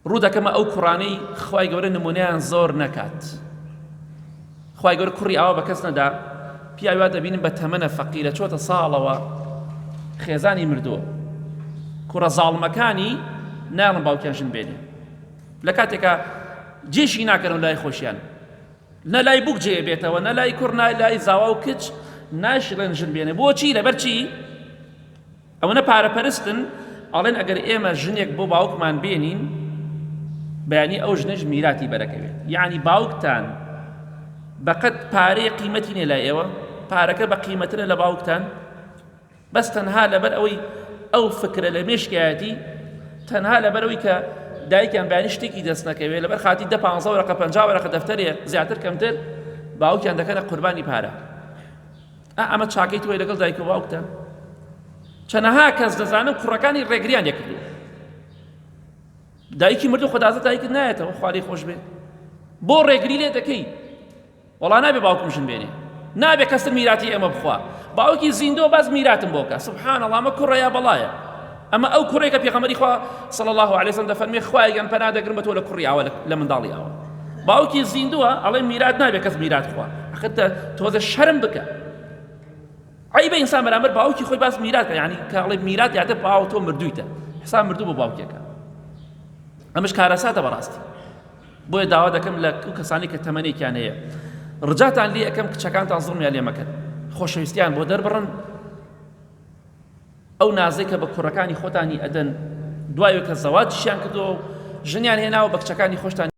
ڕوو دەکەمە ئەو کوڕانەی خوای گەورە نمونەیان زۆر نەکات. خوای گەورە کوڕی ئاوا بە کەس نەدا، پیاوی دەبینن بە تەمەنە فەقیرە چۆتە ساڵەوە خێزانی مردووە، کوڕە زاڵمەکانی ناڵم باوکیان ژن بێنێ، لە کاتێکە جێشی ناکەن لای خۆشیان، نە لای بووک جێ بێتەوە، نە لای کوڕ، نە لای زاوا و کچ ناشڵێن ژن بێنێ. بۆچی؟ لەبەر چی؟ ئەوەنە پارەپەرستن، ئەڵێن ئەگەر ئێمە ژنێک بۆ باوکمان بێنین بەیانی ئەو ژنەش میراتی بەرەکەوێت. یعنی باوکتان بەقەت پارەی قیمەتی نێ لای ئێوە، پارەکە بە قیمەترە لە باوکتان، بەس تەنها لەبەر ئەوەی ئەو فکرە لە مێشکایەتی، تەنها لەبەر ئەوەی کە دایکیان بەیانی شتێکی دەست نەکەوێت، لەبەر خاتی 10-15 وەرەقە 50 وەرەقە دەفتەرێ زیاتر کەمتر باوکیان دەکەنە قوربانی پارە. ئەمە چاکەی توی لەگەڵ دایک و باوکتان. چەنەها کەس دەزانم کوڕەکانی ڕێگریان یەکردووە، دایکی مردو خۆدازە دایکت نایەتەوە خواری خۆش بێت، بۆ ڕێگری لێ دەکەی، وەڵا نابێ باوکم ژن بێنێ، نابێ کەسە میراتی ئێمە بخوا، باوکی زیندۆ باز میراتم بۆکە. سبحان الله، ئەمە کوڕە یا بەڵایە. ئەمە ئەو کوڕێک کە پێغەمبەری خوا صلی الله علیه وسلم دەفەرمێ خوایان پەنا دەگرم بە تۆ لە کوڕی ئاوە لە منداڵی ئاوە، باوکی زیندووە ئەڵێ میرات نابێ کەس میرات خوا، ئەخەتە تۆزە شەرم بکە. عیبە ئینسان بەرامبەر باوکی خۆی باز میرات کە، یعنی کە ئەڵێ میرات یاتە باو تۆ مردوویتە، حساب مردوو بۆ باوکێکە. ئەمەش کارەساتە بەڕاستی. بۆیە داوا دەکەم لە کەسانی کە تەمەنێکیان هەیە ڕجاتان لێ ئەەکەم کچەکانتان زڵمیان لێ مەکەن، خۆشەویستیان بۆ دەربڕن، ئەو نازەی کە بە کوڕەکانی خۆتانی ئەدەن دوایەوە کە زەواجیشیان کردەوە ژنیان هێناوە بە کچەکانی خۆشتان